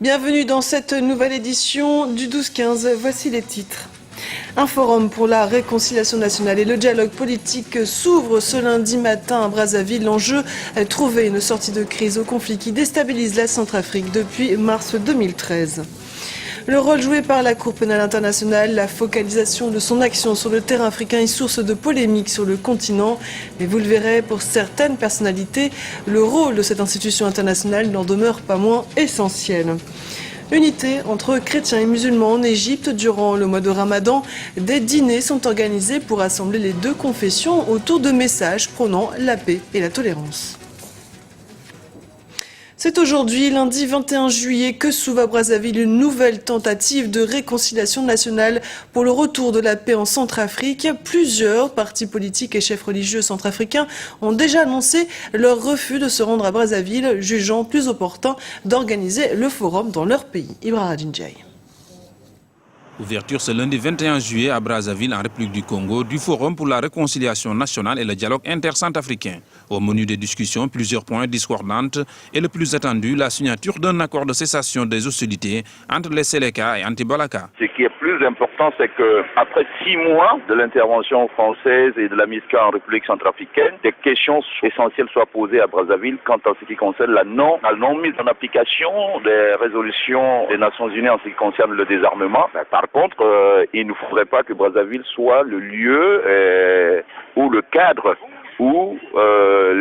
Bienvenue dans cette nouvelle édition du 12-15. Voici les titres. Un forum pour la réconciliation nationale et le dialogue politique s'ouvre ce lundi matin à Brazzaville. L'enjeu, trouver une sortie de crise au conflit qui déstabilise la Centrafrique depuis mars 2013. Le rôle joué par la Cour pénale internationale, la focalisation de son action sur le terrain africain est source de polémiques sur le continent. Mais vous le verrez, pour certaines personnalités, le rôle de cette institution internationale n'en demeure pas moins essentiel. Unité entre chrétiens et musulmans en Égypte durant le mois de Ramadan. Des dîners sont organisés pour rassembler les deux confessions autour de messages prônant la paix et la tolérance. C'est aujourd'hui, lundi 21 juillet, que s'ouvre à Brazzaville une nouvelle tentative de réconciliation nationale pour le retour de la paix en Centrafrique. Plusieurs partis politiques et chefs religieux centrafricains ont déjà annoncé leur refus de se rendre à Brazzaville, jugeant plus opportun d'organiser le forum dans leur pays. Ibrahima Djindjaï. Ouverture ce lundi 21 juillet à Brazzaville, en République du Congo, du Forum pour la réconciliation nationale et le dialogue inter-centrafricain. Au menu des discussions, plusieurs points discordantes et le plus attendu, la signature d'un accord de cessation des hostilités entre les Séléka et Anti-Balaka. Ce qui est plus important, c'est qu'après 6 mois de l'intervention française et de la MISCA en République centrafricaine, des questions essentielles soient posées à Brazzaville quant à ce qui concerne la non-mise en application des résolutions des Nations Unies en ce qui concerne le désarmement. Par contre, il ne faudrait pas que Brazzaville soit le lieu ou le cadre où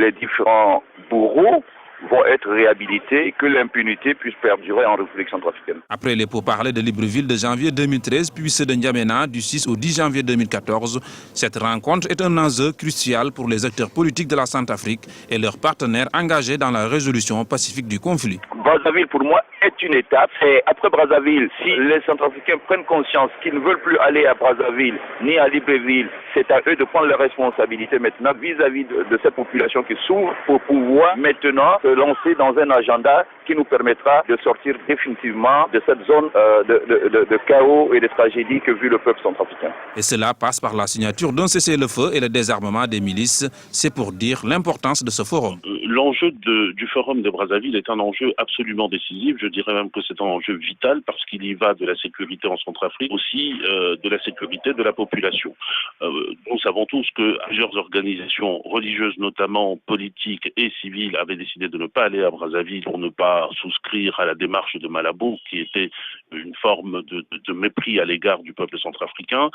les différents bourreaux vont être réhabilités et que l'impunité puisse perdurer en République centrafricaine. Après les pourparlers de Libreville de janvier 2013, puis ceux de N'Djamena du 6 au 10 janvier 2014, cette rencontre est un enjeu crucial pour les acteurs politiques de la Centrafrique et leurs partenaires engagés dans la résolution pacifique du conflit. Brazzaville, pour moi, est une étape. Et après Brazzaville, si les Centrafricains prennent conscience qu'ils ne veulent plus aller à Brazzaville ni à Libreville, c'est à eux de prendre leurs responsabilités maintenant vis-à-vis de cette population qui s'ouvre pour pouvoir maintenant se lancer dans un agenda qui nous permettra de sortir définitivement de cette zone de chaos et de tragédie que vit le peuple centrafricain. Et cela passe par la signature d'un cessez-le-feu et le désarmement des milices. C'est pour dire l'importance de ce forum. L'enjeu du forum de Brazzaville est un enjeu absolument décisif. Je dirais même que c'est un enjeu vital parce qu'il y va de la sécurité en Centrafrique, aussi de la sécurité de la population. Nous savons tous que plusieurs organisations religieuses, notamment politiques et civiles, avaient décidé de ne pas aller à Brazzaville pour ne pas souscrire à la démarche de Malabo, qui était une forme de mépris à l'égard du peuple centrafricain.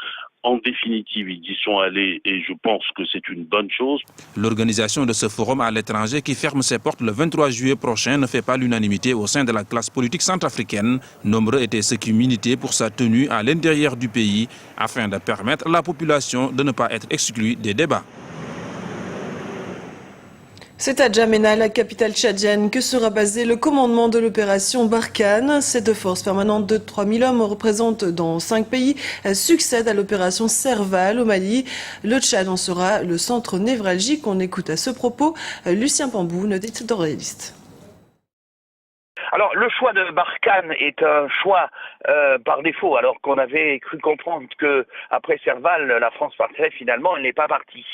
En définitive, ils y sont allés et je pense que c'est une bonne chose. L'organisation de ce forum à l'étranger qui ferme ses portes le 23 juillet prochain ne fait pas l'unanimité au sein de la classe politique centrafricaine. Nombreux étaient ceux qui militaient pour sa tenue à l'intérieur du pays afin de permettre à la population de ne pas être exclue des débats. C'est à N'Djamena, la capitale tchadienne, que sera basé le commandement de l'opération Barkhane. Cette force permanente de 3000 hommes représente dans 5 pays succède à l'opération Serval au Mali. Le Tchad en sera le centre névralgique. On écoute à ce propos Lucien Pambou, notre éditorialiste. Alors, le choix de Barkhane est un choix par défaut, alors qu'on avait cru comprendre que après Serval, la France partirait. Finalement, elle n'est pas partie.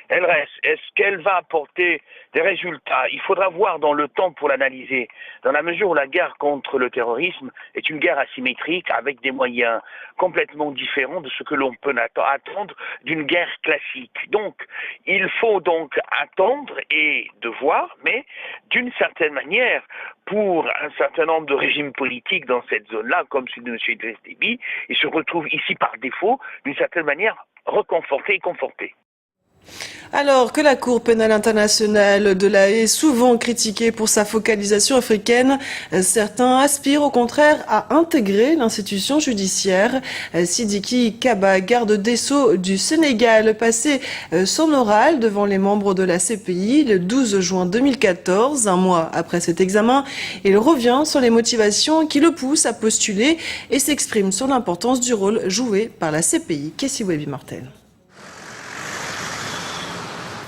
Elle reste. Est-ce qu'elle va apporter des résultats? Il faudra voir dans le temps pour l'analyser, dans la mesure où la guerre contre le terrorisme est une guerre asymétrique avec des moyens complètement différents de ce que l'on peut attendre d'une guerre classique. Donc, il faut donc attendre et de voir, mais d'une certaine manière, pour un certain nombre de régimes politiques dans cette zone-là, comme celui de M. Idriss Déby, ils se retrouvent ici par défaut, d'une certaine manière, reconfortés et confortés. Alors que la Cour pénale internationale de La Haye est souvent critiquée pour sa focalisation africaine, certains aspirent au contraire à intégrer l'institution judiciaire. Sidiki Kaba, garde des Sceaux du Sénégal, passait son oral devant les membres de la CPI le 12 juin 2014. Un mois après cet examen, il revient sur les motivations qui le poussent à postuler et s'exprime sur l'importance du rôle joué par la CPI. Kessie Weby-Martel.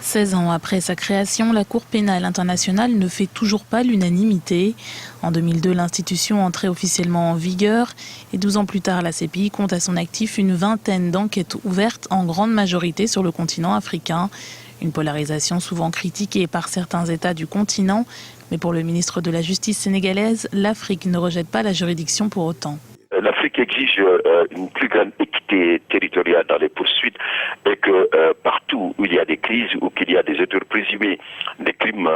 16 ans après sa création, la Cour pénale internationale ne fait toujours pas l'unanimité. En 2002, l'institution entrait officiellement en vigueur et 12 ans plus tard, la CPI compte à son actif une vingtaine d'enquêtes ouvertes en grande majorité sur le continent africain. Une polarisation souvent critiquée par certains États du continent, Mais pour le ministre de la Justice sénégalaise, l'Afrique ne rejette pas la juridiction pour autant. L'Afrique exige une plus grande équité territoriale dans les poursuites et que partout où il y a des crises ou qu'il y a des auteurs présumés des crimes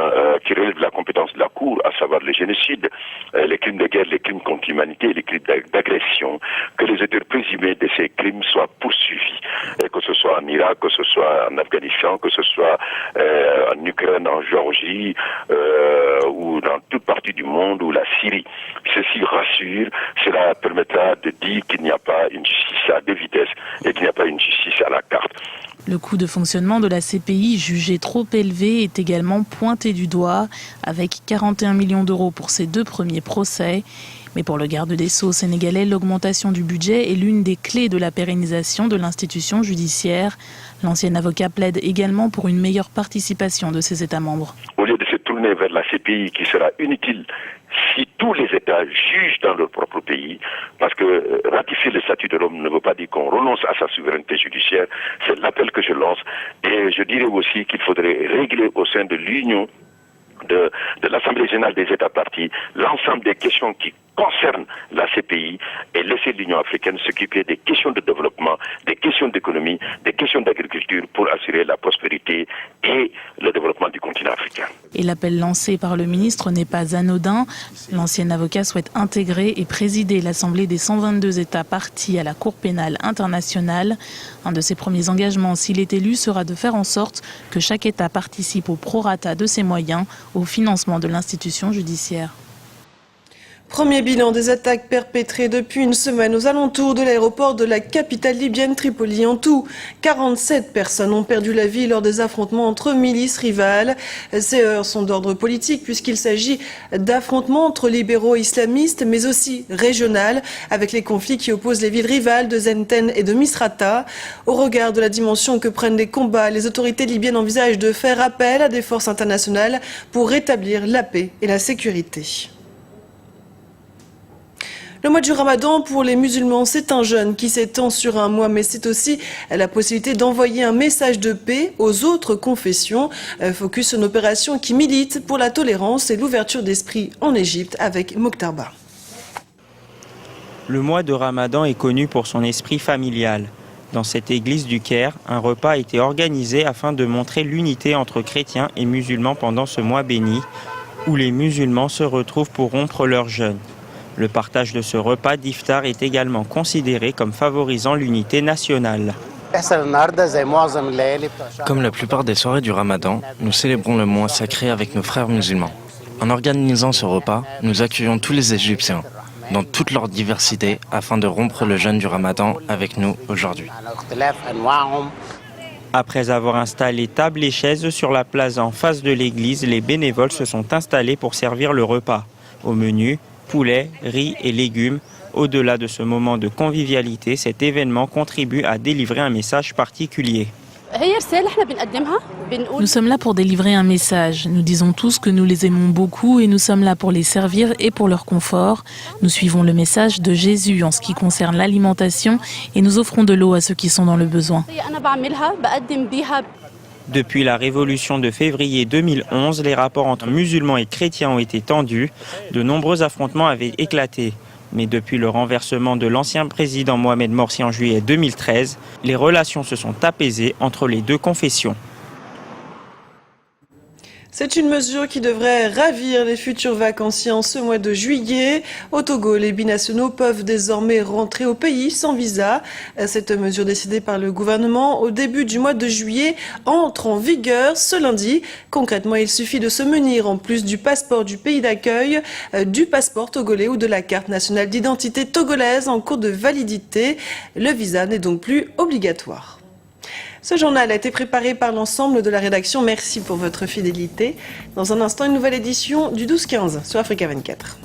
qui relèvent de la compétence de la Cour, à savoir le génocide, les crimes de guerre, les crimes contre l'humanité, les crimes d'agression, que les auteurs présumés de ces crimes soient poursuivis. Et que ce soit en Irak, que ce soit en Afghanistan, que ce soit en Ukraine, en Géorgie ou dans toute partie du monde ou la Syrie. Ceci rassure, cela permettra de dire qu'il n'y a pas une justice à deux vitesses et qu'il n'y a pas une justice à la carte. Le coût de fonctionnement de la CPI, jugé trop élevé, est également pointé du doigt, avec 41 millions d'euros pour ses 2 premiers procès. Mais pour le garde des Sceaux sénégalais, l'augmentation du budget est l'une des clés de la pérennisation de l'institution judiciaire. L'ancien avocat plaide également pour une meilleure participation de ses États membres. Au lieu de se tourner vers la CPI qui sera inutile si tous les États jugent dans leur propre pays, parce que ratifier le statut de Rome ne veut pas dire qu'on renonce à sa souveraineté judiciaire, c'est l'appel que je lance. Et je dirais aussi qu'il faudrait régler au sein de l'Union, de l'Assemblée générale des États partis, l'ensemble des questions qui concernent la CPI et laisser l'Union africaine s'occuper des questions de développement, des questions d'économie, des questions d'agriculture pour assurer la prospérité et le développement du continent africain. Et l'appel lancé par le ministre n'est pas anodin. L'ancien avocat souhaite intégrer et présider l'Assemblée des 122 États partis à la Cour pénale internationale. Un de ses premiers engagements, s'il est élu, sera de faire en sorte que chaque État participe au prorata de ses moyens au financement de l'institution judiciaire. Premier bilan des attaques perpétrées depuis une semaine aux alentours de l'aéroport de la capitale libyenne Tripoli. En tout, 47 personnes ont perdu la vie lors des affrontements entre milices rivales. Ces heurts sont d'ordre politique puisqu'il s'agit d'affrontements entre libéraux islamistes mais aussi régionales avec les conflits qui opposent les villes rivales de Zenten et de Misrata. Au regard de la dimension que prennent les combats, les autorités libyennes envisagent de faire appel à des forces internationales pour rétablir la paix et la sécurité. Le mois du Ramadan pour les musulmans, c'est un jeûne qui s'étend sur un mois, mais c'est aussi la possibilité d'envoyer un message de paix aux autres confessions. Focus sur une opération qui milite pour la tolérance et l'ouverture d'esprit en Égypte avec Mokhtar Ba. Le mois de Ramadan est connu pour son esprit familial. Dans cette église du Caire, un repas a été organisé afin de montrer l'unité entre chrétiens et musulmans pendant ce mois béni, où les musulmans se retrouvent pour rompre leur jeûne. Le partage de ce repas d'iftar est également considéré comme favorisant l'unité nationale. Comme la plupart des soirées du Ramadan, nous célébrons le mois sacré avec nos frères musulmans. En organisant ce repas, nous accueillons tous les Égyptiens, dans toute leur diversité, afin de rompre le jeûne du Ramadan avec nous aujourd'hui. Après avoir installé table et chaises sur la place en face de l'église, les bénévoles se sont installés pour servir le repas. Au menu, poulet, riz et légumes. Au-delà de ce moment de convivialité, cet événement contribue à délivrer un message particulier. Nous sommes là pour délivrer un message. Nous disons tous que nous les aimons beaucoup et nous sommes là pour les servir et pour leur confort. Nous suivons le message de Jésus en ce qui concerne l'alimentation et nous offrons de l'eau à ceux qui sont dans le besoin. Depuis la révolution de février 2011, les rapports entre musulmans et chrétiens ont été tendus. De nombreux affrontements avaient éclaté. Mais depuis le renversement de l'ancien président Mohamed Morsi en juillet 2013, les relations se sont apaisées entre les deux confessions. C'est une mesure qui devrait ravir les futurs vacanciers en ce mois de juillet. Au Togo, les binationaux peuvent désormais rentrer au pays sans visa. Cette mesure décidée par le gouvernement au début du mois de juillet entre en vigueur ce lundi. Concrètement, il suffit de se munir en plus du passeport du pays d'accueil, du passeport togolais ou de la carte nationale d'identité togolaise en cours de validité. Le visa n'est donc plus obligatoire. Ce journal a été préparé par l'ensemble de la rédaction. Merci pour votre fidélité. Dans un instant, une nouvelle édition du 12-15 sur Africa 24.